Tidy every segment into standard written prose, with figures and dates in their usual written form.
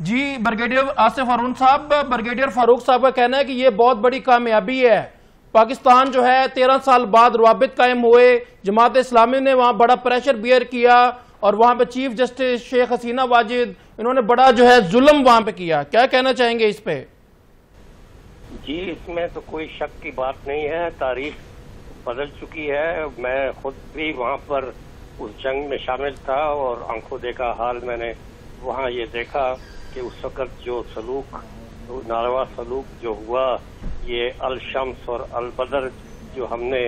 جی brigadier Asif Arun صاحب، brigadier Farooq صاحب کا کہنا ہے کہ یہ بہت بڑی کامیابی ہے، پاکستان جو ہے 13 سال بعد روابط قائم ہوئے، جماعت اسلامی نے وہاں بڑا پریشر بیئر کیا اور وہاں پہ چیف جسٹس شیخ حسینہ واجد انہوں نے بڑا جو ہے ظلم وہاں پہ کیا، کیا کہنا چاہیں گے اس پہ؟ جی اس میں تو کوئی شک کی بات نہیں ہے، تاریخ بدل چکی ہے. میں خود بھی وہاں پر اس جنگ میں شامل تھا اور آنکھوں دیکھا حال میں نے وہاں یہ دیکھا کہ اس وقت جو سلوک، ناروا سلوک جو ہوا، یہ الشمس اور البدر جو ہم نے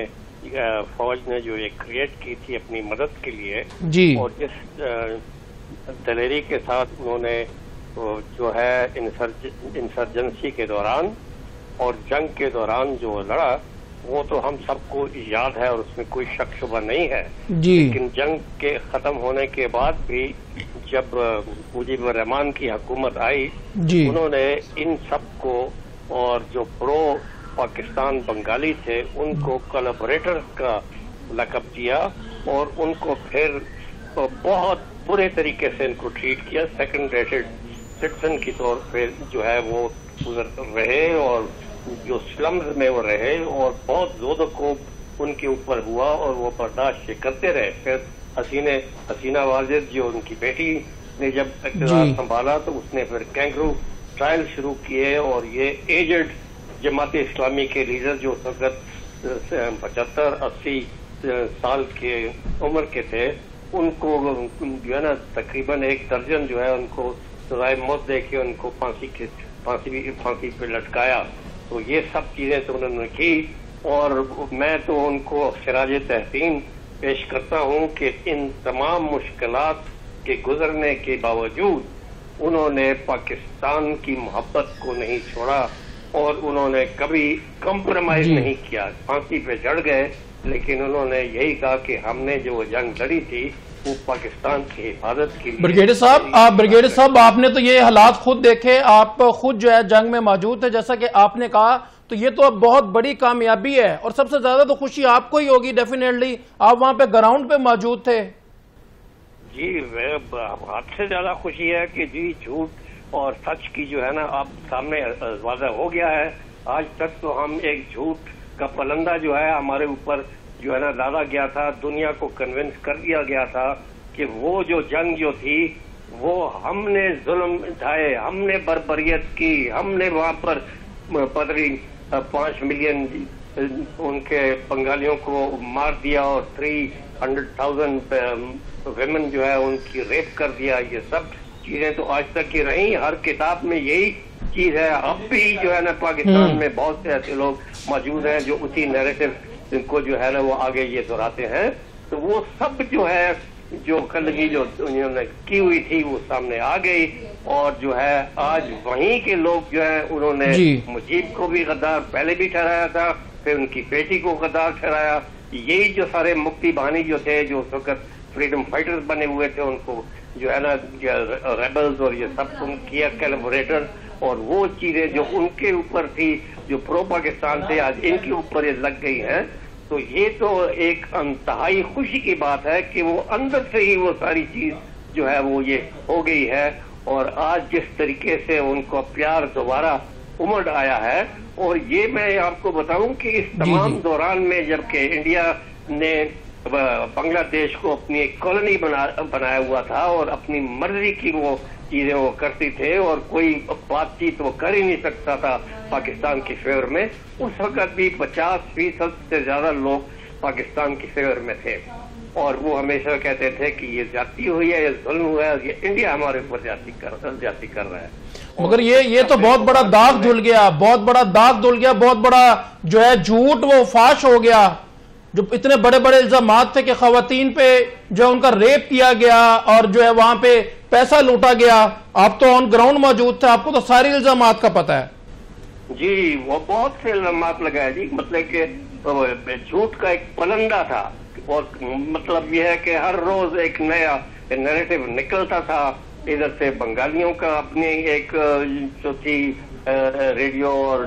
فوج نے جو یہ کریٹ کی تھی اپنی مدد کے لیے، جی، اور جس دلیری کے ساتھ انہوں نے جو ہے انسرجنسی کے دوران اور جنگ کے دوران جو لڑا، وہ تو ہم سب کو یاد ہے اور اس میں کوئی شک شبہ نہیں ہے. جی، لیکن جنگ کے ختم ہونے کے بعد بھی جب مجیب الرحمان کی حکومت آئی، جی، انہوں نے ان سب کو اور جو پرو پاکستان بنگالی تھے ان کو کولابوریٹر کا لقب دیا اور ان کو پھر بہت برے طریقے سے ان کو ٹریٹ کیا، سیکنڈ ریٹڈ سٹیزن کی طور پہ جو ہے وہ رہے اور جو سلمز میں وہ رہے اور بہت زود و کوب ان کے اوپر ہوا اور وہ برداشت کرتے رہے. پھر حسینہ واجد جو ان کی بیٹی نے جب اقتدار سنبھالا تو اس نے پھر کینگرو ٹرائل شروع کیے اور یہ ایجڈ جماعت اسلامی کے لیڈر جو اس وقت 75-80 سال کے عمر کے تھے، ان کو جو ہے نا تقریباً 1 درجن جو ہے ان کو سزائے موت دے کے ان کو پھانسی پہ لٹکایا. تو یہ سب چیزیں تو انہوں نے کی اور میں تو ان کو خراج تحسین پیش کرتا ہوں کہ ان تمام مشکلات کے گزرنے کے باوجود انہوں نے پاکستان کی محبت کو نہیں چھوڑا اور انہوں نے کبھی کمپرومائز نہیں کیا. پھانسی پہ چڑھ گئے لیکن انہوں نے یہی کہا کہ ہم نے جو جنگ لڑی تھی وہ پاکستان کی حفاظت کے لیے. بریگیڈیئر صاحب آپ نے تو یہ حالات خود دیکھے، آپ خود جو ہے جنگ میں موجود تھے جیسا کہ آپ نے کہا، تو یہ تو اب بہت بڑی کامیابی ہے اور سب سے زیادہ تو خوشی آپ کو ہی ہوگی ڈیفینیٹلی، آپ وہاں پہ گراؤنڈ پہ موجود تھے. جی حد سے زیادہ خوشی ہے کہ جی جھوٹ اور سچ کی جو ہے نا آپ سامنے واضح ہو گیا ہے. آج تک تو ہم ایک جھوٹ کا پلندہ جو ہے ہمارے اوپر جو ہے نا ڈالا گیا تھا، دنیا کو کنونس کر دیا گیا تھا کہ وہ جو جنگ جو تھی وہ ہم نے ظلم اٹھائے، ہم نے بربریت کی، ہم نے وہاں پر 5 ملین ان کے بنگالیوں کو مار دیا اور 300,000 ویمن جو ہے ان کی ریپ کر دیا. یہ سب چیزیں تو آج تک کی رہیں، ہر کتاب میں یہی چیز ہے. اب بھی جو ہے نا پاکستان میں بہت سے ایسے لوگ موجود ہیں جو اسی نیریٹو کو جو ہے نا وہ آگے یہ دہراتے ہیں. تو وہ سب جو ہے جو کلگی جو انہوں نے کی ہوئی تھی وہ سامنے آ گئی اور جو ہے آج وہیں کے لوگ جو ہے انہوں نے مجیب کو بھی غدار پہلے بھی ٹھہرایا تھا، پھر ان کی بیٹی کو غدار ٹھہرایا. یہی جو سارے مکتی بہانی جو تھے جو اس وقت فریڈم فائٹرز بنے ہوئے تھے ان کو جو ہے نا ریبلز اور یہ سب ان کیا کولابوریٹر، اور وہ چیزیں جو ان کے اوپر تھی جو پرو پاکستان تھے آج ان کے اوپر یہ لگ گئی ہیں. تو یہ تو ایک انتہائی خوشی کی بات ہے کہ وہ اندر سے ہی وہ ساری چیز جو ہے وہ یہ ہو گئی ہے اور آج جس طریقے سے ان کو پیار دوبارہ امڑ آیا ہے. اور یہ میں آپ کو بتاؤں کہ اس تمام دوران میں جبکہ انڈیا نے بنگلہ دیش کو اپنی ایک کالونی بنایا ہوا تھا اور اپنی مرضی کی وہ چیزیں وہ کرتی تھے اور کوئی بات چیت وہ کر ہی نہیں سکتا تھا پاکستان کی فیور میں، اس وقت بھی 50% سے زیادہ لوگ پاکستان کی فیور میں تھے اور وہ ہمیشہ کہتے تھے کہ یہ زیادتی ہوئی ہے، یہ ظلم ہوا ہے، یہ انڈیا ہمارے اوپر زیادتی کر رہا ہے. مگر یہ تو بہت بڑا داغ دھل گیا، بہت بڑا جو ہے جھوٹ وہ فاش ہو گیا. جو اتنے بڑے بڑے الزامات تھے کہ خواتین پہ جو ان کا ریپ کیا گیا اور جو ہے وہاں پہ پیسہ لوٹا گیا، آپ تو آن گراؤنڈ موجود تھے، آپ کو تو ساری الزامات کا پتہ ہے. جی وہ بہت سے الزامات لگائے جی، مطلب کہ جھوٹ کا ایک پلندہ تھا اور مطلب یہ ہے کہ ہر روز ایک نیا نیریٹو نکلتا تھا. ادھر سے بنگالیوں کا اپنی ایک جو تھی ریڈیو اور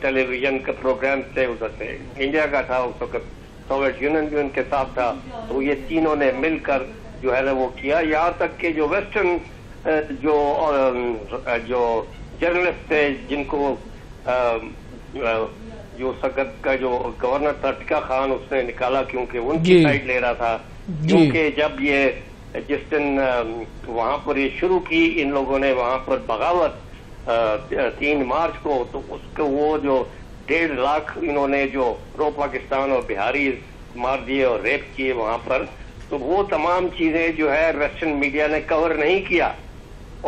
ٹیلی ویژن کا پروگرام تھے، ادھر سے انڈیا کا تھا، اس وقت سوویت یونین بھی ان کے ساتھ تھا. تو یہ تینوں نے مل کر جو ہے نا وہ کیا، یہاں تک کہ جو ویسٹرن جو جرنلسٹ تھے جن کو جو سقط کا جو گورنر تھا ٹکا خان اس نے نکالا کیونکہ ان کی سائڈ لے رہا تھا. کیونکہ جب یہ جس دن وہاں پر یہ شروع کی ان لوگوں نے وہاں پر بغاوت 3 مارچ کو, تو اس کو وہ جو 1.5 لاکھ انہوں نے جو پرو پاکستان اور بہاری مار دیے اور ریپ کیے وہاں پر, تو وہ تمام چیزیں جو ہے ویسٹرن میڈیا نے کور نہیں کیا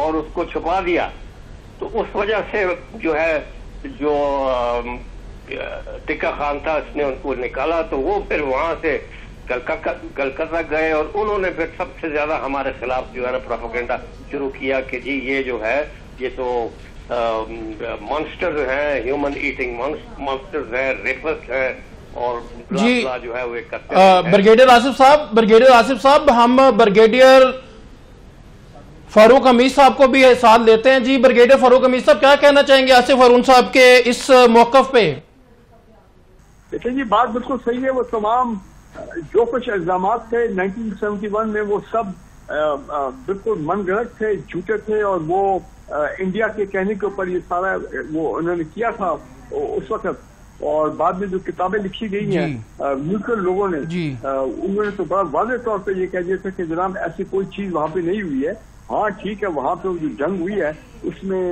اور اس کو چھپا دیا. تو اس وجہ سے جو ہے جو ٹکا خان تھا اس نے ان کو نکالا. تو وہ پھر وہاں سے کلکتہ گئے اور انہوں نے پھر سب سے زیادہ ہمارے خلاف جو ہے نا پروپیگنڈا شروع کیا کہ جی یہ جو ہے یہ تو مانسٹر ہیں, ہیومن ایٹنگ مانسٹر ہیں, ریپسٹ ہیں اور جی جو ہے وہ کرتے ہیں. بریگیڈیئر آصف صاحب ہم بریگیڈیئر فاروق حمید صاحب کو بھی ساتھ لیتے ہیں. جی بریگیڈیئر فاروق حمید صاحب کیا کہنا چاہیں گے آصف ہارون صاحب کے اس موقف پہ؟ دیکھیں جی بات بالکل صحیح ہے. وہ تمام جو کچھ الزامات تھے 1971 میں وہ سب بالکل من گھڑت تھے, جھوٹے تھے, اور وہ انڈیا کے کہنے کے اوپر یہ سارا وہ انہوں نے کیا تھا اس وقت. اور بعد میں جو کتابیں لکھی گئی ہیں نیوٹرل لوگوں نے, انہوں نے تو بڑا واضح طور پہ یہ کہہ دیا تھا کہ جناب ایسی کوئی چیز وہاں پہ نہیں ہوئی ہے. ہاں ٹھیک ہے وہاں پہ جو جنگ ہوئی ہے اس میں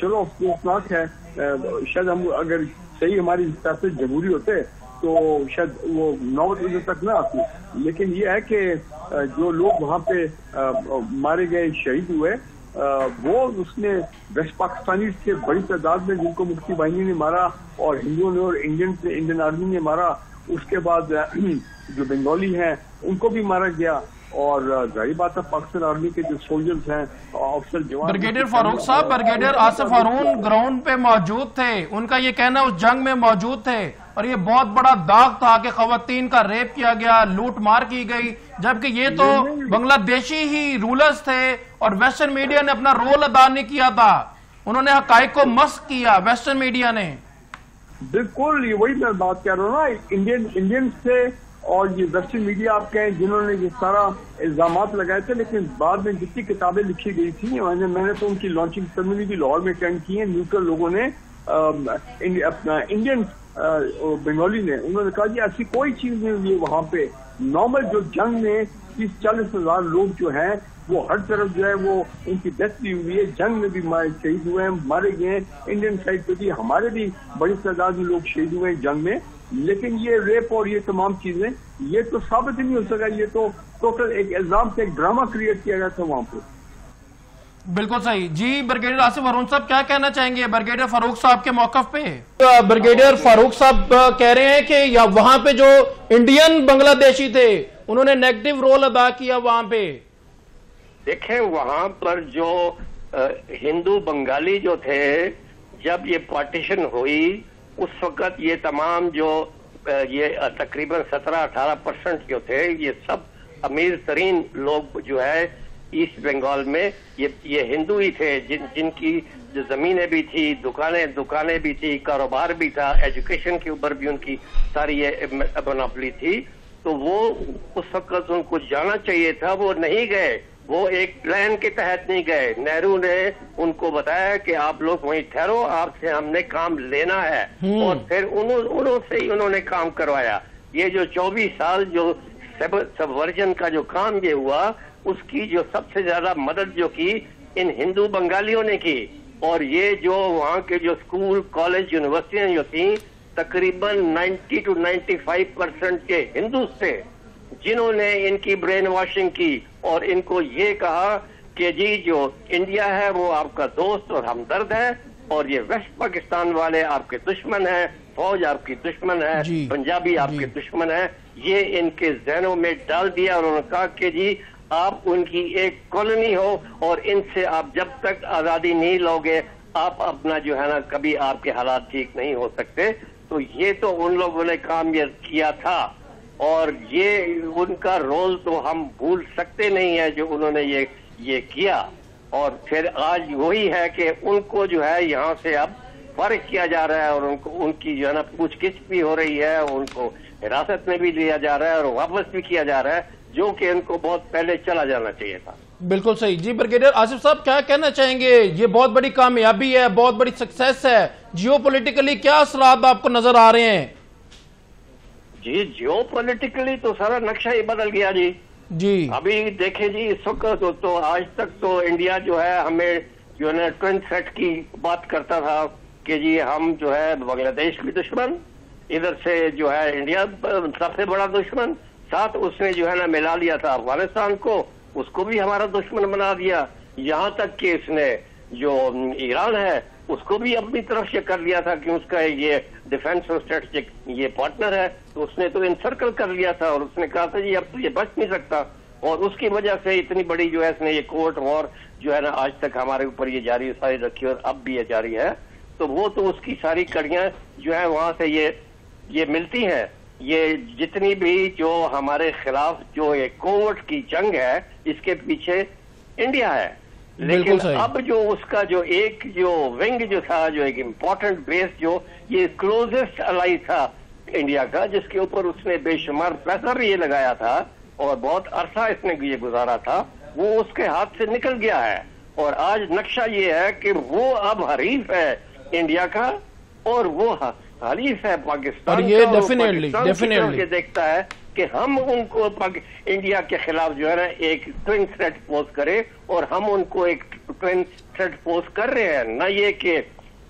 چلو افسوسناک ہے, شاید ہم اگر صحیح ہماری سیاست جمہوری ہوتے تو شاید وہ نوبت ادھر تک نہ آتی. لیکن یہ ہے کہ جو لوگ وہاں پہ مارے گئے شہید ہوئے وہ اس نے ویسٹ پاکستانی سے بڑی تعداد میں جن کو مفتی باہنی نے مارا اور ہندوؤں نے اور انڈین آرمی نے مارا. اس کے بعد جو بنگالی ہیں ان کو بھی مارا گیا. اور ظاہر بات ہے پاکستان آرمی کے جو سولجرز ہیں افسر جوان. بریگیڈیئر فاروق صاحب, بریگیڈیئر آصف ہارون گراؤنڈ پہ موجود تھے, ان کا یہ کہنا اس جنگ میں موجود تھے اور یہ بہت بڑا داغ تھا کہ خواتین کا ریپ کیا گیا, لوٹ مار کی گئی, جبکہ یہ تو بنگلہ دیشی ہی رولرز تھے اور ویسٹرن میڈیا نے اپنا رول ادا نہیں کیا تھا. انہوں نے حقائق کو مسخ کیا ویسٹرن میڈیا نے. بالکل یہ وہی میں بات کر رہا ہوں نا, انڈین سے اور یہ ویسٹرن میڈیا آپ کہیں جنہوں نے یہ سارا الزامات لگائے تھے. لیکن بعد میں جتنی کتابیں لکھی گئی تھیں میں نے تو ان کی لانچنگ سرمنی بھی لاہور میں اٹینڈ کی ہے. نیوٹرل لوگوں نے اپنا انڈین بنگالی نے انہوں نے کہا جی ایسی کوئی چیز نہیں ہوئی وہاں پہ. نارمل جو جنگ میں 30-40 ہزار لوگ جو ہیں وہ ہر طرف جو ہے وہ ان کی ڈیتھ بھی ہوئی ہے, جنگ میں بھی شہید ہوئے ہیں, مارے گئے ہیں. انڈین سائڈ پہ بھی ہمارے بھی بڑی تعداد میں لوگ شہید ہوئے ہیں جنگ میں. لیکن یہ ریپ اور یہ تمام چیزیں یہ تو ثابت ہی نہیں ہو سکا. یہ تو ٹوٹل ایک الزام سے ایک ڈرامہ کریٹ کیا گیا تھا وہاں پہ. بالکل صحیح. جی بریگیڈیئر آصف ہارون صاحب کیا کہنا چاہیں گے بریگیڈیئر فاروق صاحب کے موقف پہ؟ بریگیڈیئر فاروق صاحب کہہ رہے ہیں کہ وہاں پہ جو انڈین بنگلہ دیشی تھے انہوں نے نیگیٹو رول ادا کیا وہاں پہ. دیکھیں وہاں پر جو ہندو بنگالی جو تھے جب یہ پارٹیشن ہوئی اس وقت یہ تمام جو یہ تقریباً 17-18% جو تھے یہ سب امیر ترین لوگ جو ہے ایسٹ بنگال میں یہ ہندو ہی تھے جن کی جو زمینیں بھی تھی, دکانیں بھی تھی, کاروبار بھی تھا, ایجوکیشن کے اوپر بھی ان کی ساری یہ مونوپلی تھی. تو وہ اس وقت ان کو جانا چاہیے تھا, وہ نہیں گئے. وہ ایک پلان کے تحت نہیں گئے. نہرو نے ان کو بتایا کہ آپ لوگ وہیں ٹھہرو, آپ سے ہم نے کام لینا ہے, اور پھر انہوں سے ہی انہوں نے کام کروایا. یہ جو 24 سال جو سب ورژن کا جو کام یہ ہوا اس کی جو سب سے زیادہ مدد جو کی ان ہندو بنگالیوں نے کی. اور یہ جو وہاں کے جو اسکول کالج یونیورسٹیاں جو تھیں تقریباً 90-95% کے ہندوز تھے جنہوں نے ان کی برین واشنگ کی اور ان کو یہ کہا کہ جی جو انڈیا ہے وہ آپ کا دوست اور ہمدرد ہے, اور یہ ویسٹ پاکستان والے آپ کے دشمن ہیں, فوج آپ کی دشمن ہے, پنجابی آپ کے دشمن ہے. یہ ان کے ذہنوں میں ڈال دیا اور انہوں نے کہا کہ جی آپ ان کی ایک کالونی ہو اور ان سے آپ جب تک آزادی نہیں لوگے آپ اپنا جو ہے نا کبھی آپ کے حالات ٹھیک نہیں ہو سکتے. تو یہ تو ان لوگوں نے کام یہ کیا تھا اور یہ ان کا رول تو ہم بھول سکتے نہیں ہیں جو انہوں نے یہ کیا. اور پھر آج وہی ہے کہ ان کو جو ہے یہاں سے اب فارغ کیا جا رہا ہے اور ان کی جو ہے نا پوچھ گچھ بھی ہو رہی ہے, ان کو حراست میں بھی لیا جا رہا ہے اور واپس بھی کیا جا رہا ہے, جو کہ ان کو بہت پہلے چلا جانا چاہیے تھا. بالکل صحیح. جی بریگیڈیئر آصف صاحب کیا کہنا چاہیں گے؟ یہ بہت بڑی کامیابی ہے، بہت بڑی سکسیس ہے، جیو پولیٹیکلی کیا اثرات آپ کو نظر آ رہے ہیں؟ جی جیو پولیٹیکلی تو سارا نقشہ ہی بدل گیا جی. ابھی دیکھیں جی اس وقت تو آج تک تو انڈیا جو ہے ہمیں جو ہے نا ٹوین تھریٹ کی بات کرتا تھا کہ جی ہم جو ہے بنگلہ دیش بھی دشمن، ادھر سے جو ہے انڈیا سب سے بڑا دشمن، ساتھ اس نے جو ہے نا ملا لیا تھا افغانستان کو، اس کو بھی ہمارا دشمن بنا دیا، یہاں تک کہ اس نے جو ایران ہے اس کو بھی اپنی طرف سے کر لیا تھا کہ اس کا یہ ڈیفینس اور اسٹریٹجک یہ پارٹنر ہے، تو اس نے تو انسرکل کر لیا تھا اور اس نے کہا تھا جی اب تو یہ بچ نہیں سکتا، اور اس کی وجہ سے اتنی بڑی جو ہے اس نے یہ کورٹ وار جو ہے نا آج تک ہمارے اوپر یہ جاری ساری رکھی اور اب بھی یہ جاری ہے. تو وہ تو اس کی ساری کڑیاں جو ہے وہاں سے یہ ملتی ہیں. یہ جتنی بھی جو ہمارے خلاف جو ایک کووٹ کی جنگ ہے اس کے پیچھے انڈیا ہے، لیکن اب جو اس کا جو ایک جو ونگ جو تھا، جو ایک امپورٹنٹ بیس جو یہ کلوزسٹ الائی تھا انڈیا کا، جس کے اوپر اس نے بے شمار پیسہ بھی یہ لگایا تھا اور بہت عرصہ اس نے یہ گزارا تھا، وہ اس کے ہاتھ سے نکل گیا ہے. اور آج نقشہ یہ ہے کہ وہ اب حریف ہے انڈیا کا اور وہ حریف ہے پاکستان کا، اور یہ دیکھتا ہے کہ ہم ان کو انڈیا کے خلاف جو ہے نا ایک ٹوین تھریٹ پوز کرے، اور ہم ان کو ایک ٹوین تھریٹ پوز کر رہے ہیں، نہ یہ کہ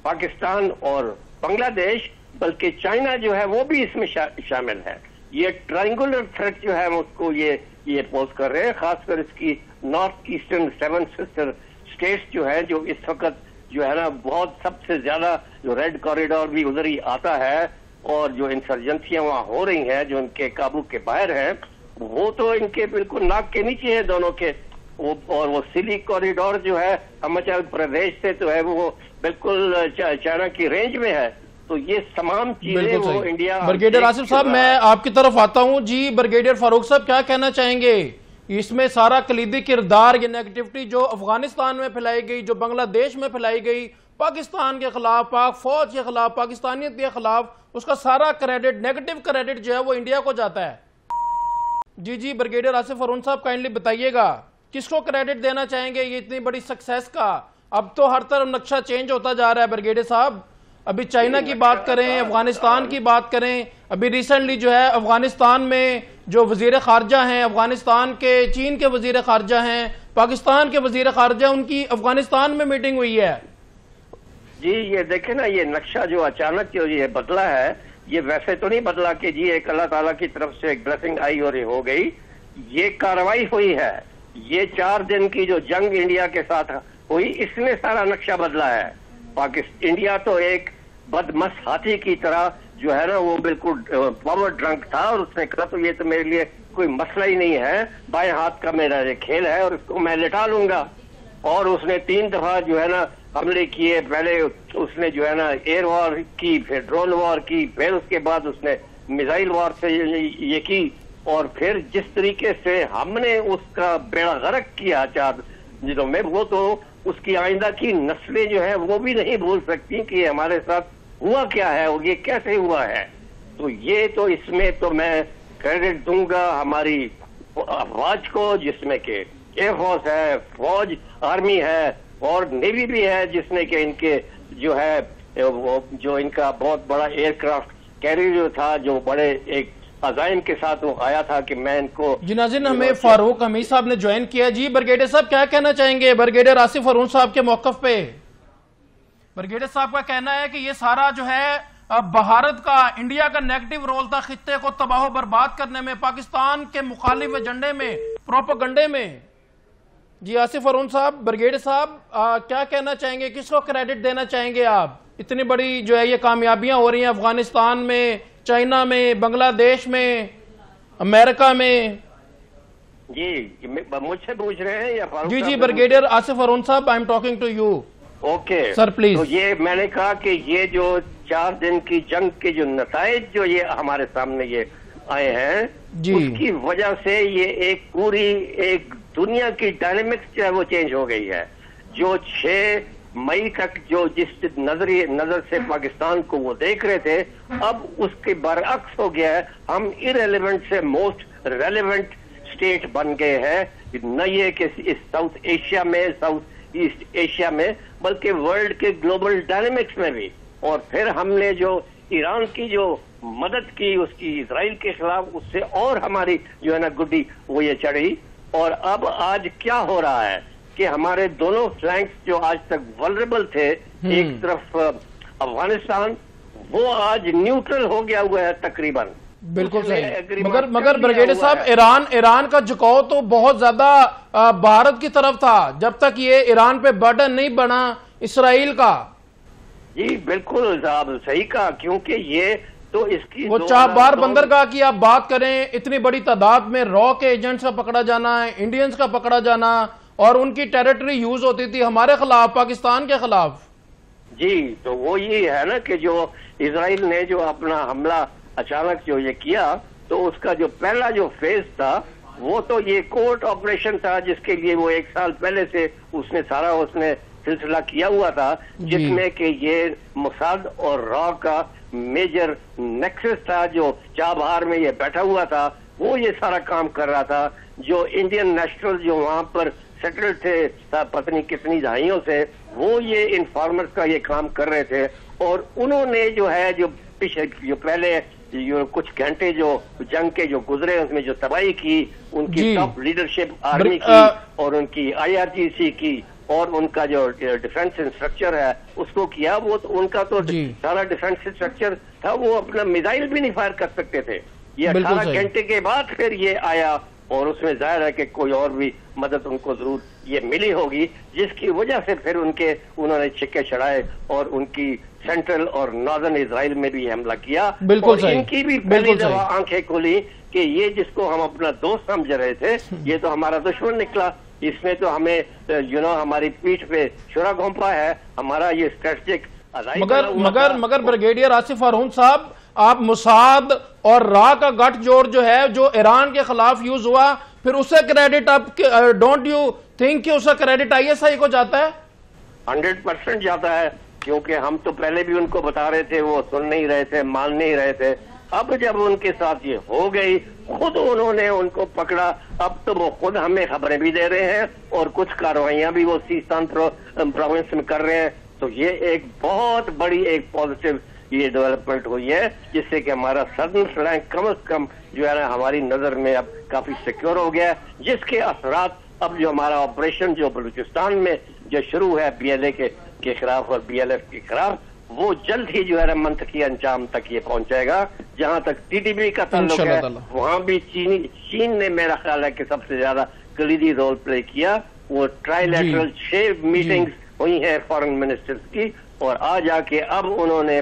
پاکستان اور بنگلہ دیش بلکہ چائنا جو ہے وہ بھی اس میں شامل ہے. یہ ٹرائنگولر تھریٹ جو ہے ہم اس کو یہ پوز کر رہے ہیں، خاص کر اس کی نارتھ ایسٹرن 7 سسٹر اسٹیٹس جو ہے، جو اس وقت جو ہے نا بہت سب سے زیادہ جو ریڈ کوریڈور بھی ادھر ہی آتا ہے، اور جو انسرجنسیاں وہاں ہو رہی ہیں جو ان کے قابو کے باہر ہیں، وہ تو ان کے بالکل ناک کے نیچے ہیں دونوں کے. اور وہ سلی کوریڈور جو ہے ہماچل پردیش سے تو ہے وہ بالکل چائنا کی رینج میں ہے. تو یہ تمام چیزیں وہ انڈیا. بریگیڈیئر آصف صاحب میں آپ کی طرف آتا ہوں. جی بریگیڈیئر فاروق صاحب کیا کہنا چاہیں گے؟ اس میں سارا کلیدی کردار یہ نیگیٹیوٹی جو افغانستان میں پھیلائی گئی، جو بنگلہ دیش میں پھیلائی گئی، پاکستان کے خلاف، پاک فوج کے خلاف، پاکستانیت کے خلاف، اس کا سارا کریڈٹ، نیگیٹو کریڈٹ جو ہے وہ انڈیا کو جاتا ہے. جی بریگیڈیئر آصف ارون صاحب کائنڈلی بتائیے گا کس کو کریڈٹ دینا چاہیں گے یہ اتنی بڑی سکسیس کا؟ اب تو ہر طرف نقشہ چینج ہوتا جا رہا ہے بریگیڈیئر صاحب. ابھی چائنا کی بات کریں، افغانستان کی بات کریں، ابھی ریسنٹلی جو ہے افغانستان میں جو وزیر خارجہ ہیں، افغانستان کے چین کے وزیر خارجہ ہیں، پاکستان کے وزیر خارجہ، ان کی افغانستان میں میٹنگ ہوئی ہے. جی یہ دیکھیں نا، یہ نقشہ جو اچانک جو یہ بدلا ہے، یہ ویسے تو نہیں بدلا کہ جی ایک اللہ تعالیٰ کی طرف سے ایک بلیسنگ آئی اور یہ ہو گئی. یہ کارروائی ہوئی ہے، یہ 4 دن کی جو جنگ انڈیا کے ساتھ ہوئی، اس نے سارا نقشہ بدلا ہے. انڈیا تو ایک بدمس ہاتھی کی طرح جو ہے نا وہ بالکل پاور ڈرنک تھا، اور اس نے کہا تو یہ تو میرے لیے کوئی مسئلہ ہی نہیں ہے، بائیں ہاتھ کا میرا یہ کھیل ہے اور اس کو میں لٹا لوں گا. اور اس نے 3 دفعہ جو ہے نا حملے کیے. پہلے اس نے جو ہے نا ایئر وار کی، پھر ڈرون وار کی، پھر اس کے بعد اس نے میزائل وار سے یہ کی، اور پھر جس طریقے سے ہم نے اس کا بیڑا غرق کیا 4 دنوں میں، وہ تو اس کی آئندہ کی نسلیں جو ہیں وہ بھی نہیں بھول سکتی کہ ہمارے ساتھ ہوا کیا ہے اور یہ کیسے ہوا ہے. تو یہ تو اس میں تو میں کریڈٹ دوں گا ہماری افواج کو، جس میں کہ ایئر فورس ہے، فوج آرمی ہے اور نیوی بھی ہے، جس نے کہ ان کے جو ہے جو ان کا بہت بڑا ایئر کرافٹ کیریئر جو تھا، جو بڑے ایک عزائم کے ساتھ وہ آیا تھا کہ میں ان کو. جی ناظرین، ہمیں فاروق حمید صاحب نے جوائن کیا. جی بریگیڈیئر صاحب کیا کہنا چاہیں گے بریگیڈیئر آصف ارون صاحب کے موقف پہ؟ بریگیڈیئر صاحب کا کہنا ہے کہ یہ سارا جو ہے بھارت کا، انڈیا کا نیگیٹو رول تھا خطے کو تباہ و برباد کرنے میں، پاکستان کے مخالف ایجنڈے میں، پروپیگنڈے میں. جی آصف ارون صاحب، بریگیڈیئر صاحب کیا کہنا چاہیں گے؟ کس کو کریڈٹ دینا چاہیں گے آپ؟ اتنی بڑی جو ہے یہ کامیابیاں ہو رہی ہیں افغانستان میں، چائنا میں، بنگلہ دیش میں، امریکہ میں. جی مجھ سے پوچھ رہے ہیں یا جی بریگیڈیئر آصف ارون صاحب، I am talking to you. Okay sir please. تو یہ میں نے کہا کہ یہ جو 4 دن کی جنگ کے جو نتائج جو یہ ہمارے سامنے یہ آئے ہیں، اس کی وجہ سے یہ ایک پوری ایک دنیا کی ڈائنامکس جو ہے وہ چینج ہو گئی ہے. جو 6 مئی تک جو جس نظر سے پاکستان کو وہ دیکھ رہے تھے، اب اس کے برعکس ہو گیا ہے. ہم ارریلیونٹ سے موسٹ ریلیونٹ اسٹیٹ بن گئے ہیں. نہ یہ کہ اس ساؤتھ ایشیا میں، ساؤتھ ایسٹ ایشیا میں، بلکہ ورلڈ کے گلوبل ڈائنامکس میں بھی. اور پھر ہم نے جو ایران کی جو مدد کی اس کی اسرائیل کے خلاف، اس سے اور ہماری جو ہے نا گڈی وہ یہ چڑھی. اور اب آج کیا ہو رہا ہے کہ ہمارے دونوں فلینکس جو آج تک ولربل تھے، ایک طرف افغانستان، وہ آج نیوٹرل ہو گیا ہوا ہے تقریباً. بالکل صحیح. مگر بریگیڈیئر صاحب، ایران کا جھکاؤ تو بہت زیادہ بھارت کی طرف تھا جب تک یہ ایران پہ برڈن نہیں بنا اسرائیل کا. جی بالکل صاحب، صحیح کہا، کیونکہ یہ تو اس کی وہ چابہار بندرگاہ کی آپ بات کریں، اتنی بڑی تعداد میں را کے ایجنٹس کا پکڑا جانا ہے، انڈینز کا پکڑا جانا، اور ان کی ٹیریٹری یوز ہوتی تھی ہمارے خلاف، پاکستان کے خلاف. جی تو وہ یہ ہے نا کہ جو اسرائیل نے جو اپنا حملہ اچانک جو یہ کیا، تو اس کا جو پہلا جو فیز تھا وہ تو یہ کورٹ آپریشن تھا، جس کے لیے وہ 1 سال پہلے سے اس نے سلسلہ کیا ہوا تھا، جس میں کہ یہ موساد اور را کا میجر نیکسس تھا، جو چابہار میں یہ بیٹھا ہوا تھا، وہ یہ سارا کام کر رہا تھا. جو انڈین نیشنل جو وہاں پر سیٹل تھے پتنی کتنی دہائیوں سے، وہ یہ انفارمرز کا یہ کام کر رہے تھے. اور انہوں نے جو ہے جو پہلے جو کچھ گھنٹے جو جنگ کے جو گزرے، اس میں جو تباہی کی، ان کی ٹاپ لیڈرشپ آرمی کی اور ان کی IRGC کی اور ان کا جو ڈیفنس انسٹرکچر ہے اس کو کیا. وہ تو ان کا تو سارا ڈیفنس انسٹرکچر تھا، وہ اپنا میزائل بھی نہیں فائر کر سکتے تھے. یہ 18 گھنٹے کے بعد پھر یہ آیا، اور اس میں ظاہر ہے کہ کوئی اور بھی مدد ان کو ضرور یہ ملی ہوگی، جس کی وجہ سے پھر انہوں نے چھکے چڑھائے اور ان کی سینٹرل اور ناردرن اسرائیل میں بھی حملہ کیا. اور ان کی بھی پہلی دفعہ آنکھیں کھلی کہ یہ جس کو ہم اپنا دوست سمجھ رہے تھے، یہ تو ہمارا دشمن نکلا. اس میں تو ہمیں ہماری پیٹھ پہ چھرا گھونپا ہے، ہمارا یہ اسٹریٹجک. مگر بریگیڈیئر آصف ہارون صاحب، آپ موساد اور را کا گٹھ جوڑ جو ہے جو ایران کے خلاف یوز ہوا، پھر اسے کریڈٹ آپ ڈونٹ یو تھنک کہ اسے کریڈٹ ISI کو جاتا ہے؟ 100% جاتا ہے، کیونکہ ہم تو پہلے بھی ان کو بتا رہے تھے، وہ سن نہیں رہے تھے، مان نہیں رہے تھے. اب جب ان کے ساتھ یہ ہو گئی، خود انہوں نے ان کو پکڑا، اب تو وہ خود ہمیں خبریں بھی دے رہے ہیں اور کچھ کارروائیاں بھی وہ سیستان پروونس میں کر رہے ہیں. تو یہ ایک بہت بڑی ایک پازیٹیو یہ ڈیولپمنٹ ہوئی ہے، جس سے کہ ہمارا سدرن فلینک کم از کم جو ہے نا ہماری نظر میں اب کافی سیکیور ہو گیا ہے، جس کے اثرات اب جو ہمارا آپریشن جو بلوچستان میں جو شروع ہے BLA کے خلاف اور BLF کے خلاف، وہ جلد ہی جو ہے نا منطقی انجام تک یہ پہنچائے گا. جہاں تک TTP کا تعلق ہے، وہاں بھی چین نے میرا خیال ہے کہ سب سے زیادہ کلیدی رول پلے کیا. وہ ٹرائی لیٹرل 6 میٹنگز ہوئی ہیں فارن منسٹرز کی، اور آج آ کے اب انہوں نے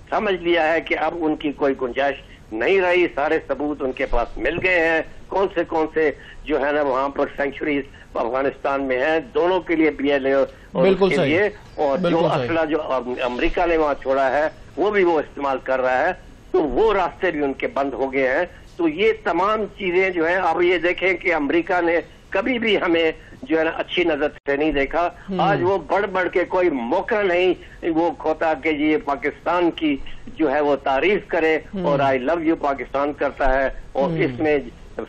سمجھ لیا ہے کہ اب ان کی کوئی گنجائش نہیں رہی. سارے ثبوت ان کے پاس مل گئے ہیں، کون سے جو ہے نا وہاں پر سینکچریز افغانستان میں ہیں، دونوں کے لیے BLA اور اس کے لیے، اور جو اسلحہ جو امریکہ نے وہاں چھوڑا ہے وہ بھی وہ استعمال کر رہا ہے. تو وہ راستے بھی ان کے بند ہو گئے ہیں. تو یہ تمام چیزیں جو ہیں، اب یہ دیکھیں کہ امریکہ نے کبھی بھی ہمیں جو ہے نا اچھی نظر سے نہیں دیکھا. آج وہ بڑھ کے کوئی موقع نہیں وہ کھوتا کہ یہ پاکستان کی جو ہے وہ تعریف کرے اور I love you پاکستان کرتا ہے. اور اس میں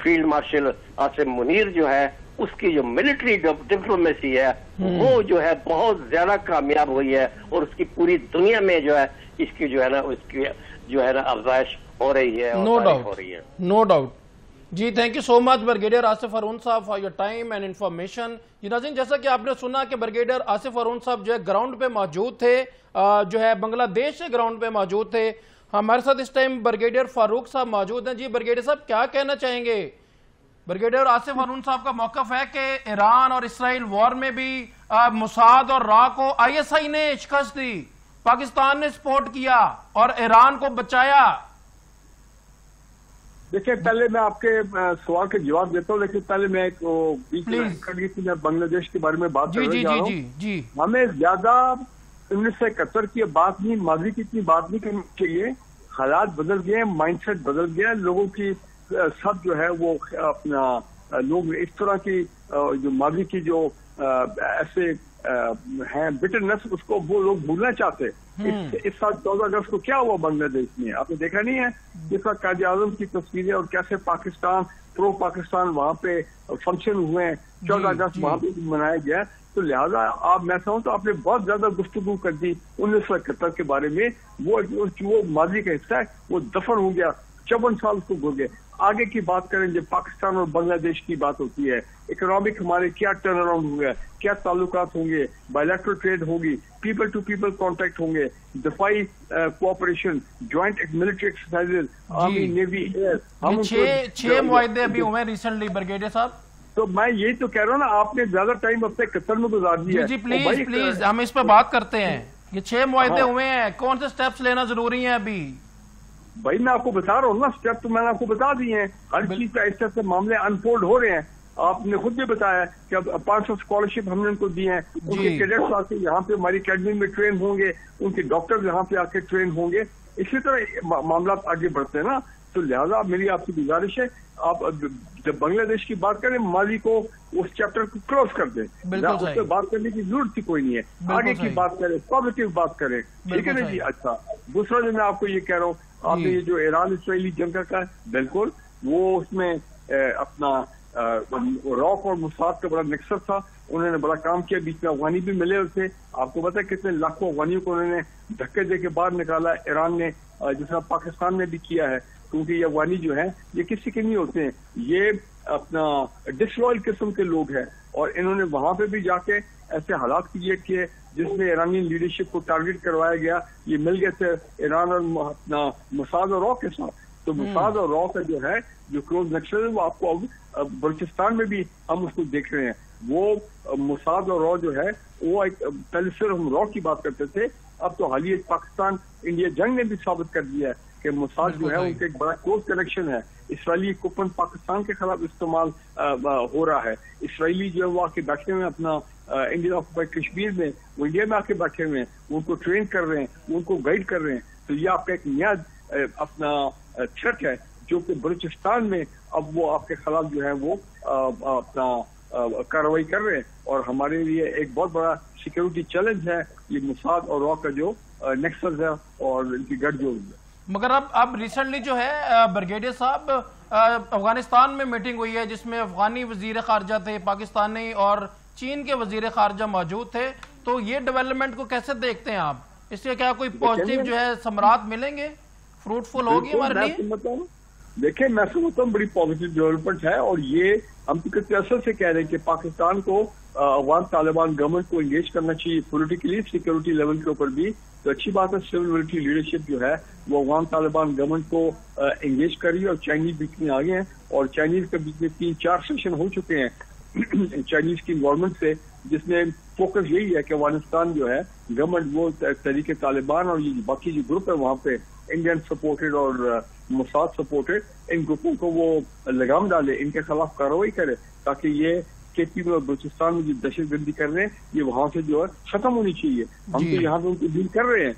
فیلڈ مارشل عاصم منیر جو ہے، اس کی جو ملٹری ڈپلومیسی ہے وہ جو ہے بہت زیادہ کامیاب ہوئی ہے، اور اس کی پوری دنیا میں جو ہے اس کی جو ہے نا اس کی جو ہے نا افزائش ہو رہی ہے. No doubt. جی thank you so much brigadier Asif Haroon sahib for your time and information. جی ناظرین، جیسا کہ آپ نے سنا کہ بریگیڈیئر آصف ہارون صاحب جو ہے گراؤنڈ پہ موجود تھے، جو ہے بنگلہ دیش سے گراؤنڈ پہ موجود تھے. ہمارے ساتھ اس ٹائم بریگیڈیئر فاروق صاحب موجود ہیں. جی بریگیڈیئر صاحب کیا کہنا چاہیں گے؟ بریگیڈیئر آصف ہارون صاحب کا موقف ہے کہ ایران اور اسرائیل وار میں بھی موساد اور را کو ISI نے شکست دی، پاکستان نے سپورٹ کیا اور ایران کو بچایا. دیکھیں، پہلے میں آپ کے سوال کے جواب دیتا ہوں، لیکن پہلے میں ایک بنگلہ دیش کے بارے میں بات کرنا چاہ رہا ہوں. ہمیں زیادہ 1971 کی بات نہیں، ماضی کی اتنی بات نہیں کرنی چاہیے. حالات بدل گئے، مائنڈ سیٹ بدل گیا، لوگوں کی سب جو ہے وہ اپنا لوگ اس طرح کی جو ماضی کی جو ایسے ہیں بٹرنس اس کو وہ لوگ بھولنا چاہتے. اس سال 14 اگست کو کیا ہوا بنگلہ دیش میں آپ نے دیکھا نہیں ہے, جس کا قائد اعظم کی تصویریں اور کیسے پاکستان پرو پاکستان وہاں پہ فنکشن ہوئے ہیں, 14 اگست وہاں پہ منایا گیا. تو لہٰذا آپ میں سمجھتا ہوں آپ نے بہت زیادہ گفتگو کر دی 1971 کے بارے میں. وہ ماضی کا حصہ ہے, وہ دفن ہو گیا, 54 سال اس کو گزر گئے. آگے کی بات کریں جب پاکستان اور بنگلہ دیش کی بات ہوتی ہے, اکنامک ہمارے کیا ٹرن اراؤنڈ ہو گیا, کیا تعلقات ہوں گے, بائیلیٹرل ٹریڈ ہوگی, پیپل ٹو پیپل کانٹیکٹ ہوں گے, دفاعی cooperation, joint military exercise, army navy year. 6 معاہدے ابھی ہوئے ریسنٹلی بریگیڈیئر صاحب. تو میں یہی تو کہہ رہا ہوں نا, آپ نے زیادہ ٹائم اپنے قطر میں گزار دیا. جی پلیز ہم اس پہ بات کرتے ہیں. یہ 6 معاہدے ہوئے ہیں, کون سے سٹیپس لینا ضروری ہیں ابھی؟ بھائی میں آپ کو بتا رہا ہوں نا, اسٹیپ تو میں نے آپ کو بتا دیے ہیں. ہر چیز کا اس طرح سے معاملے انفولڈ ہو رہے ہیں. آپ نے خود بھی بتایا کہ اب 500 اسکالرشپ ہم نے ان کو دی ہیں. ان کے کیڈٹس آ کے یہاں پہ ہماری اکیڈمی میں ٹرین ہوں گے, ان کے ڈاکٹر یہاں پہ آ کے ٹرین ہوں گے. اسی طرح معاملات آگے بڑھتے ہیں نا. تو لہٰذا میری آپ کی گزارش ہے, آپ جب بنگلہ دیش کی بات کریں ماضی کو اس چیپٹر کو کلوز کر دیں. اس پہ بات کرنے کی ضرورت ہی کوئی نہیں ہے. آگے کی بات کریں, پازیٹو بات کریں, ٹھیک ہے نا جی. اچھا دوسرا جو میں آپ کو یہ کہہ رہا ہوں, آپ نے یہ جو ایران اسرائیلی جنگ کا ہے, بالکل وہ اس میں اپنا راک اور موساد کا بڑا نکسر تھا. انہوں نے بڑا کام کیا, بیچ میں افغانی بھی ملے ہوئے تھے. آپ کو پتا ہے کتنے لاکھوں افغانیوں کو انہوں نے دھکے دے کے باہر نکالا ایران نے, جس طرح پاکستان نے بھی کیا ہے. کیونکہ یہ افغانی جو ہیں یہ کسی کے نہیں ہوتے ہیں, یہ اپنا ڈسلوئل قسم کے لوگ ہیں. اور انہوں نے وہاں پہ بھی جا کے ایسے حالات کریٹ کیے جس میں ایرانی لیڈرشپ کو ٹارگٹ کروایا گیا. یہ مل گئے تھے ایران اور اپنا موساد اور را کے ساتھ. تو موساد اور را کا جو ہے جو کلوز نکسل ہے وہ آپ کو بلوچستان میں بھی ہم اس کو دیکھ رہے ہیں. وہ موساد اور را جو ہے وہ پہلے صرف ہم را کی بات کرتے تھے, اب تو حالیہ پاکستان انڈیا جنگ نے بھی ثابت کر دیا ہے کہ موساد جو ہے ان کا ایک بڑا کلوز کنیکشن ہے. اسرائیلی کوپن پاکستان کے خلاف استعمال ہو رہا ہے. اسرائیلی جو ہے وہ آ کے بیٹھے ہوئے اپنا انڈین آکوپائڈ کشمیر میں, وہ انڈیا میں آ کے بیٹھے ہوئے ہیں, وہ ان کو ٹرین کر رہے ہیں, وہ ان کو گائیڈ کر رہے ہیں. تو یہ آپ کا ایک نیا اپنا تھریٹ ہے جو کہ بلوچستان میں اب وہ آپ کے خلاف جو ہے وہ اپنا کارروائی کر رہے ہیں. اور ہمارے لیے ایک بہت بڑا سیکورٹی چیلنج ہے یہ موساد اور را کا جو نیکسس ہے اور ان کی گڑھ جوڑ ہے. مگر اب ریسنٹلی جو ہے بریگیڈیئر صاحب افغانستان میں میٹنگ ہوئی ہے جس میں افغانی وزیر خارجہ تھے پاکستانی اور چین کے وزیر خارجہ موجود تھے. تو یہ ڈیولپمنٹ کو کیسے دیکھتے ہیں آپ؟ اس سے کیا کوئی پازیٹیو جو ہے ثمرات ملیں گے, فروٹفل ہوگی ہمارے لیے؟ دیکھیں میں سمجھتا ہوں بڑی پازیٹیو ڈیولپمنٹ ہے. اور یہ ہم تو کتنے اصل سے کہہ رہے ہیں کہ پاکستان کو افغان طالبان گورنمنٹ کو انگیج کرنا چاہیے پولیٹیکلی, سیکورٹی لیول کے اوپر بھی. تو اچھی بات ہے سول ملٹری لیڈرشپ جو ہے وہ افغان طالبان گورنمنٹ کو انگیج کر رہی ہے. اور چائنیز بیچ میں آگے ہیں, اور چائنیز کے بیچ میں 3-4 سیشن ہو چکے ہیں چائنیز کی گورنمنٹ سے, جس میں فوکس یہی ہے کہ افغانستان جو ہے گورنمنٹ وہ تحریک طالبان اور یہ باقی جو گروپ ہے وہاں پہ انڈین سپورٹڈ اور موساد سپورٹڈ, ان گروپوں کو وہ لگام ڈالے, ان کے خلاف کارروائی کرے تاکہ یہ کے پی میں اور بلوچستان میں جو دہشت گردی کر رہے ہیں یہ وہاں سے جو ہے ختم ہونی چاہیے. ہم تو یہاں پہ ان کو ڈیل کر رہے ہیں,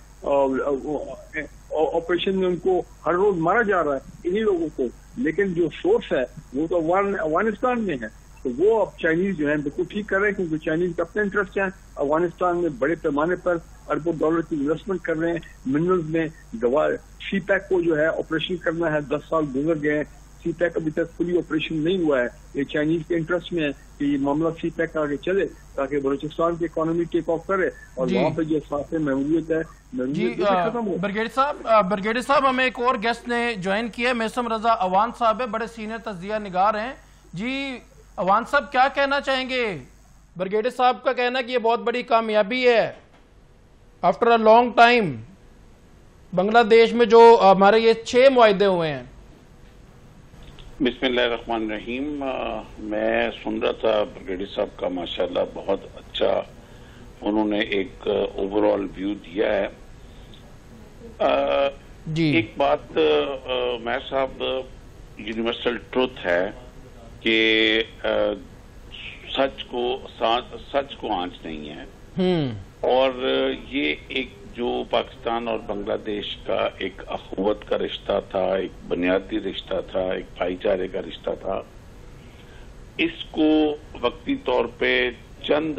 آپریشن میں ان کو ہر روز مارا جا رہا ہے انہی لوگوں کو, لیکن جو سورس ہے وہ تو افغانستان میں ہے. تو وہ اب چائنیز جو ہیں بالکل ٹھیک کر رہے ہیں کیونکہ چائنیز کا اپنے انٹرسٹ ہیں افغانستان میں, بڑے پیمانے پر اربوں ڈالر کی انویسٹمنٹ کر رہے ہیں منرلز میں. سی پیک کو جو ہے آپریشن کرنا ہے, 10 سال گزر گئے ہیں, سی پیک ابھی تک فلی آپریشن نہیں ہوا ہے. یہ چائنیز کے انٹرسٹ میں ہے کہ یہ معاملہ سی پیک آگے چلے تاکہ بلوچستان کی اکانومی ٹیک آف کرے اور وہاں پہ جو ساتھ محدودیت ہے ختم ہو. برگیڈیئر صاحب ہمیں ایک اور گیسٹ نے جوائن کیا ہے, میسم رضا اوان صاحب ہے, بڑے سینئر تجزیہ نگار ہیں. جی اوان صاحب کیا کہنا چاہیں گے؟ برگیڈیئر صاحب کا کہنا ہے کہ یہ بہت بڑی کامیابی ہے آفٹر اے لانگ ٹائم بنگلہ دیش میں جو ہمارے یہ 6 معاہدے ہوئے ہیں. بسم اللہ الرحمن الرحیم. میں سن رہا تھا برگیڈیئر صاحب کا, ماشاءاللہ بہت اچھا انہوں نے ایک اوور آل ویو دیا ہے. ایک بات میں صاحب یونیورسل ٹروتھ ہے کہ سچ کو آنچ نہیں ہے. اور یہ ایک جو پاکستان اور بنگلہ دیش کا ایک اخوت کا رشتہ تھا, ایک بنیادی رشتہ تھا, ایک بھائی چارے کا رشتہ تھا, اس کو وقتی طور پہ چند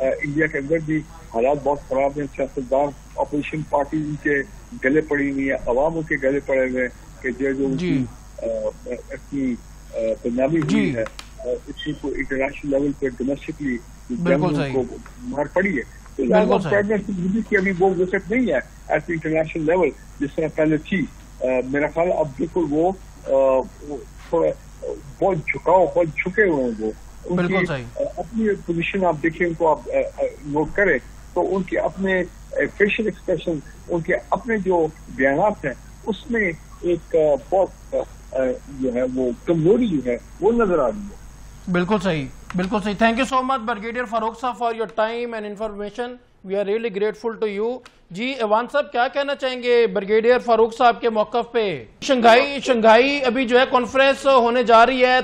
انڈیا کے اندر بھی حالات بہت خراب ہیں. سیاستدان اپوزیشن پارٹی ان کے گلے پڑی ہوئی ہے, عوام ان کے گلے پڑے ہوئے ہیں کہ جو اپنی بدنامی ہوئی ہے اسی کو انٹرنیشنل لیول پہ ڈومیسٹکلی کو مار پڑی ہے. کی ابھی وہ وسعت نہیں ہے ایٹ انٹرنیشنل لیول جس طرح پہلے تھی. میرا خیال اب بالکل وہ تھوڑا بہت جھکاؤ, بہت جھکے ہوئے ہیں. وہ ان کی اپنی پوزیشن آپ دیکھیں, ان کو آپ نوٹ کریں تو ان کے اپنے فیشل ایکسپریشن, ان کے اپنے جو بیانات ہیں اس میں ایک بہت جو ہے وہ کمزوری جو ہے وہ نظر آ رہی ہے. بالکل صحیح, بالکل صحیح. Thank you so much brigadier Farooq sahib for your time and information. We are really grateful to you. جی ایوان صاحب کیا کہنا چاہیں گے بریگیڈیئر فاروق صاحب کے موقف پہ؟ شنگھائی ابھی جو ہے کانفرنس ہونے جا رہی ہے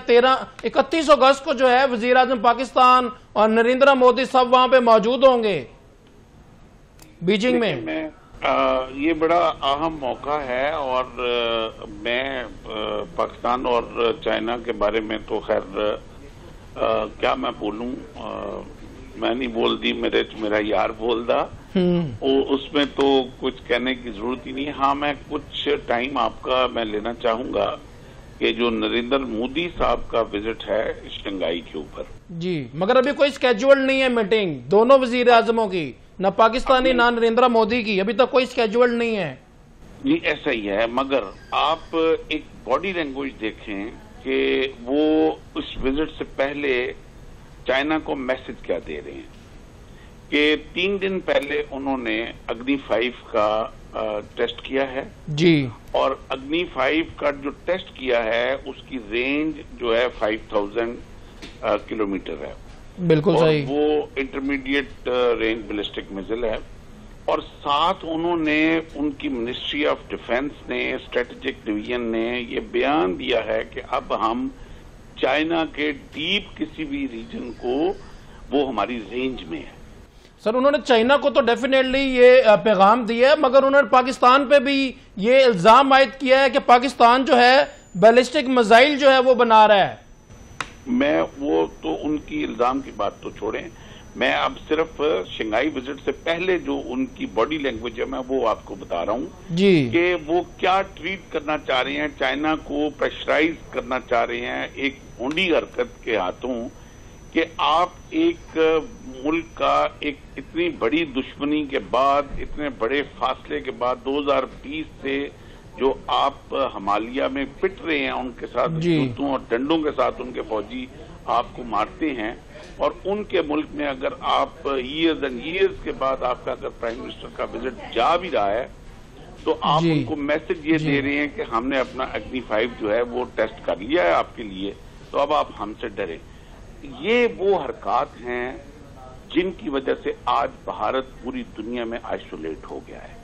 31 اگست کو جو ہے وزیر اعظم پاکستان اور نریندر مودی سب وہاں پہ موجود ہوں گے بیجنگ میں. یہ بڑا اہم موقع ہے اور میں پاکستان اور چائنا کے بارے میں تو خیر کیا میں بولوں, میں نہیں بول دی, میرا یار بول دا. اس میں تو کچھ کہنے کی ضرورت ہی نہیں. ہاں میں کچھ ٹائم آپ کا میں لینا چاہوں گا کہ جو نریندر مودی صاحب کا وزٹ ہے شنگھائی کے اوپر. جی مگر ابھی کوئی اسکیجول نہیں ہے میٹنگ دونوں وزیر اعظموں کی, نہ پاکستانی نہ نریندر مودی کی, ابھی تک کوئی اسکیجول نہیں ہے. جی ایسا ہی ہے, مگر آپ ایک باڈی لینگویج دیکھیں کہ وہ اس وزٹ سے پہلے چائنا کو میسج کیا دے رہے ہیں کہ 3 دن پہلے انہوں نے اگنی 5 کا ٹیسٹ کیا ہے جی, اور اگنی 5 کا جو ٹیسٹ کیا ہے اس کی رینج جو ہے 5000 کلومیٹر ہے. بالکل صحیح. وہ انٹرمیڈیٹ رینج بیلسٹک میزل ہے. اور ساتھ انہوں نے ان کی منسٹری آف ڈیفنس نے, اسٹریٹجک ڈویژن نے یہ بیان دیا ہے کہ اب ہم چائنا کے ڈیپ کسی بھی ریجن کو وہ ہماری رینج میں ہے. سر انہوں نے چائنا کو تو ڈیفینیٹلی یہ پیغام دیا ہے, مگر انہوں نے پاکستان پہ بھی یہ الزام عائد کیا ہے کہ پاکستان جو ہے بیلسٹک میزائل جو ہے وہ بنا رہا ہے. میں وہ تو ان کی الزام کی بات تو چھوڑیں, میں اب صرف شنگھائی وزٹ سے پہلے جو ان کی باڈی لینگویج ہے میں وہ آپ کو بتا رہا ہوں جی کہ وہ کیا ٹریٹ کرنا چاہ رہے ہیں. چائنا کو پریشرائز کرنا چاہ رہے ہیں ایک ہونڈی حرکت کے ہاتھوں کہ آپ ایک ملک کا ایک اتنی بڑی دشمنی کے بعد, اتنے بڑے فاصلے کے بعد 2020 سے جو آپ ہمالیہ میں پٹ رہے ہیں ان کے ساتھ جوتوں اور ڈنڈوں کے ساتھ ان کے فوجی آپ کو مارتے ہیں, اور ان کے ملک میں اگر آپ ایئرز اینڈ ایئرز کے بعد آپ کا اگر پرائم منسٹر کا وزٹ جا بھی رہا ہے تو آپ ان کو میسج یہ دے رہے ہیں کہ ہم نے اپنا اگنی 5 جو ہے وہ ٹیسٹ کر لیا ہے آپ کے لیے, تو اب آپ ہم سے ڈریں. یہ وہ حرکات ہیں جن کی وجہ سے آج بھارت پوری دنیا میں آئسولیٹ ہو گیا ہے.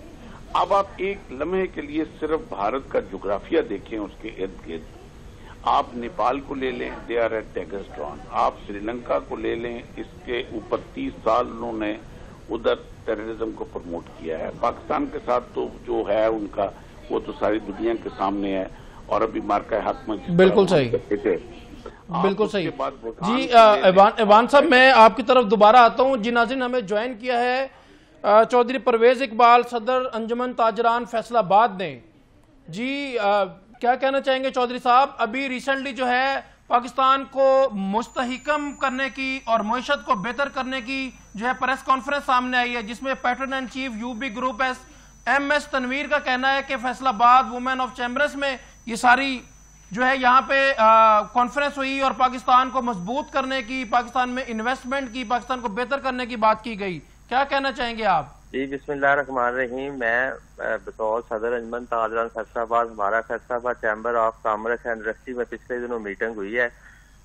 اب آپ ایک لمحے کے لیے صرف بھارت کا جغرافیہ دیکھیں, اس کے ارد گرد آپ نیپال کو لے لیں, دے آر ایٹ ٹیگرز ڈرون. آپ سری لنکا کو لے لیں, اس کے اوپر 30 سال انہوں نے ادھر ٹیررزم کو پروموٹ کیا ہے. پاکستان کے ساتھ تو جو ہے ان کا وہ تو ساری دنیا کے سامنے ہے, اور ابھی مارکہ حق میں بالکل صحیح, بالکل صحیح. جی ایوان صاحب میں آپ کی طرف دوبارہ آتا ہوں. جی ناظرین, ہمیں جوائن کیا ہے چودھری پرویز اقبال, صدر انجمن تاجران فیصل آباد نے. جی کیا کہنا چاہیں گے چودھری صاحب؟ ابھی ریسنٹلی جو ہے پاکستان کو مستحکم کرنے کی اور معیشت کو بہتر کرنے کی جو ہے پریس کانفرنس سامنے آئی ہے, جس میں pattern and chief UB group MS Tanveer کا کہنا ہے کہ فیصل آباد وومن آف چیمبرز میں یہ ساری جو ہے یہاں پہ کانفرنس ہوئی اور پاکستان کو مضبوط کرنے کی, پاکستان میں انویسٹمنٹ کی, پاکستان کو بہتر کرنے کی بات کی گئی. کیا کہنا چاہیں گے آپ؟ جی بسم اللہ الرحمن الرحیم. میں بطور صدر انجمن تاجران فیصل آباد, ہمارا فیصل آباد chamber of commerce and industry میں پچھلے دنوں میٹنگ ہوئی ہے,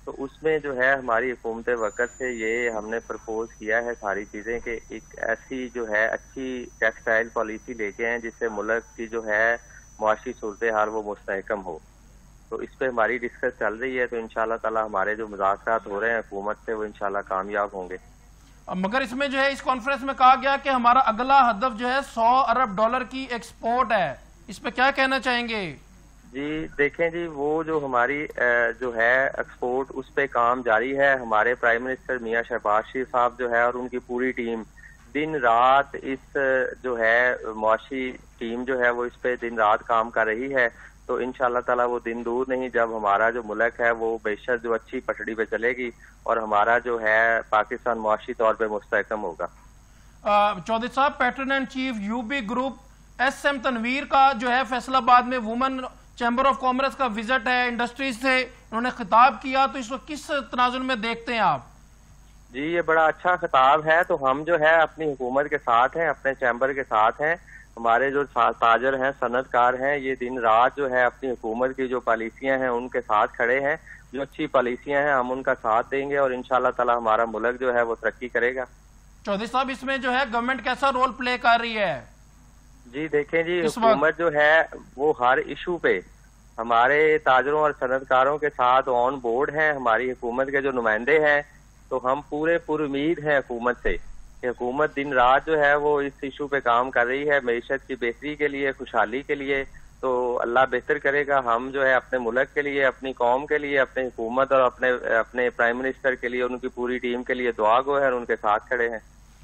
تو اس میں جو ہے ہماری حکومت وقت سے یہ ہم نے پرپوز کیا ہے ساری چیزیں کہ ایک ایسی جو ہے اچھی ٹیکسٹائل پالیسی لے کے آئیں جس سے ملک کی جو ہے معاشی صورتحال وہ مستحکم ہو. تو اس پہ ہماری ڈسکس چل رہی ہے, تو انشاءاللہ تعالی ہمارے جو مذاکرات ہو رہے ہیں حکومت سے وہ انشاءاللہ کامیاب ہوں گے. مگر اس میں جو ہے اس کانفرنس میں کہا گیا کہ ہمارا اگلا ہدف جو ہے $100 ارب کی ایکسپورٹ ہے, اس پہ کیا کہنا چاہیں گے؟ جی دیکھیں جی، وہ جو ہماری جو ہے ایکسپورٹ، اس پہ کام جاری ہے. ہمارے پرائم منسٹر میاں شہباز شریف صاحب جو ہے اور ان کی پوری ٹیم دن رات اس جو ہے معاشی ٹیم جو ہے وہ اس پہ دن رات کام کر رہی ہے. تو انشاءاللہ تعالیٰ وہ دن دور نہیں جب ہمارا جو ملک ہے وہ بیشک جو اچھی پٹڑی پہ چلے گی اور ہمارا جو ہے پاکستان معاشی طور پہ مستحکم ہوگا. چودھری صاحب، patron and chief U B group S M Tanveer کا جو ہے فیصل آباد میں وومن چیمبر آف کامرس کا وزٹ ہے، انڈسٹریز سے انہوں نے خطاب کیا، تو اس کو کس تناظر میں دیکھتے ہیں آپ؟ جی یہ بڑا اچھا خطاب ہے. تو ہم جو ہے اپنی حکومت کے ساتھ ہیں، اپنے چیمبر کے ساتھ ہیں. ہمارے جو تاجر ہیں، صنعت کار ہیں، یہ دن رات جو ہے اپنی حکومت کی جو پالیسیاں ہیں ان کے ساتھ کھڑے ہیں. جو اچھی پالیسیاں ہیں ہم ان کا ساتھ دیں گے اور انشاءاللہ تعالی ہمارا ملک جو ہے وہ ترقی کرے گا. چودھری صاحب، اس میں جو ہے گورنمنٹ کیسا رول پلے کر رہی ہے؟ جی دیکھیں جی، حکومت جو ہے وہ ہر ایشو پہ ہمارے تاجروں اور صنعت کاروں کے ساتھ آن بورڈ ہیں. ہماری حکومت کے جو نمائندے ہیں تو ہم پورے پر امید ہیں حکومت سے کہ حکومت دن رات جو ہے وہ اس ایشو پہ کام کر رہی ہے معیشت کی بہتری کے لیے، خوشحالی کے لیے. تو اللہ بہتر کرے گا. ہم جو ہے اپنے ملک کے لیے، اپنی قوم کے لیے، اپنی حکومت اور اپنے پرائم منسٹر کے لیے، ان کی پوری ٹیم کے لیے دعا گو ہے اور ان کے ساتھ کھڑے ہیں.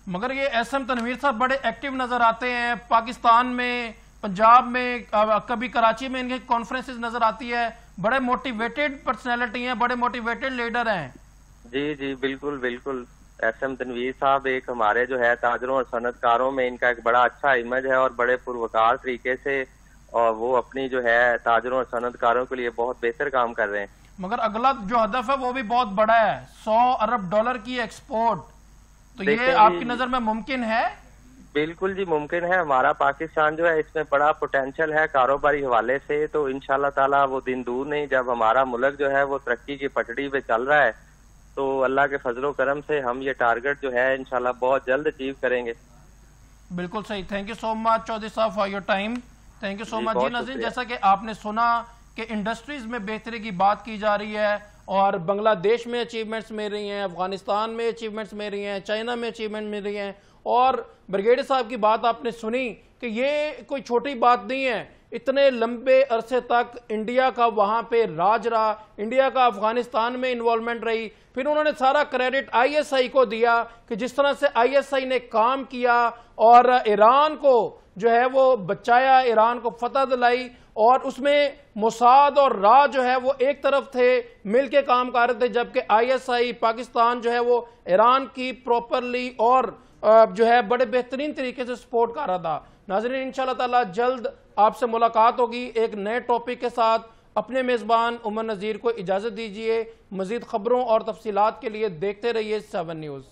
مگر یہ ایس ایم تنویر صاحب بڑے ایکٹیو نظر آتے ہیں پاکستان میں، پنجاب میں، کبھی کراچی میں ان کی کانفرنسز نظر آتی ہے. بڑے موٹیویٹڈ پرسنالٹی ہیں، بڑے موٹیویٹڈ لیڈر ہیں. جی جی بالکل بالکل. ایس ایم تنویر صاحب ایک ہمارے جو ہے تاجروں اور صنعت کاروں میں ان کا ایک بڑا اچھا امیج ہے اور بڑے پروکار طریقے سے، اور وہ اپنی جو ہے تاجروں اور صنعت کاروں کے لیے بہت بہتر کام کر رہے ہیں. مگر اگلا جو ہدف ہے وہ بھی بہت بڑا ہے، $100 ارب کی ایکسپورٹ. تو یہ آپ کی نظر میں ممکن ہے؟ بالکل جی ممکن ہے. ہمارا پاکستان جو ہے اس میں بڑا پوٹینشل ہے کاروباری حوالے سے. تو انشاءاللہ تعالیٰ وہ دن دور نہیں جب ہمارا ملک جو ہے وہ ترقی کی پٹڑی پہ چل رہا ہے. تو اللہ کے فضل و کرم سے ہم یہ ٹارگٹ جو ہے انشاءاللہ بہت جلد اچیو کریں گے. بالکل صحیح. Thank you so much Chaudhry sahib for your time. Thank you so much. جی ناظرین، جیسا کہ آپ نے سنا کہ انڈسٹریز میں بہتری کی بات کی جا رہی ہے اور بنگلہ دیش میں اچیومنٹس مل رہی ہیں، افغانستان میں اچیومنٹس مل رہی ہیں، چائنا میں اچیومنٹ مل رہی ہیں. اور بریگیڈیئر صاحب کی بات آپ نے سنی کہ یہ کوئی چھوٹی بات نہیں ہے. اتنے لمبے عرصے تک انڈیا کا وہاں پہ راج رہا، انڈیا کا افغانستان میں انوالومنٹ رہی. پھر انہوں نے سارا کریڈٹ آئی ایس آئی کو دیا کہ جس طرح سے آئی ایس آئی نے کام کیا اور ایران کو جو ہے وہ بچایا، ایران کو فتح دلائی. اور اس میں موساد اور را جو ہے وہ ایک طرف تھے، مل کے کام کر رہے تھے، جبکہ آئی ایس آئی پاکستان جو ہے وہ ایران کی پراپرلی اور جو ہے بڑے بہترین طریقے سے سپورٹ کر رہا تھا. ناظرین، انشاءاللہ تعالی جلد آپ سے ملاقات ہوگی ایک نئے ٹاپک کے ساتھ. اپنے میزبان عمر نذیر کو اجازت دیجیے. مزید خبروں اور تفصیلات کے لیے دیکھتے رہیے 7 نیوز.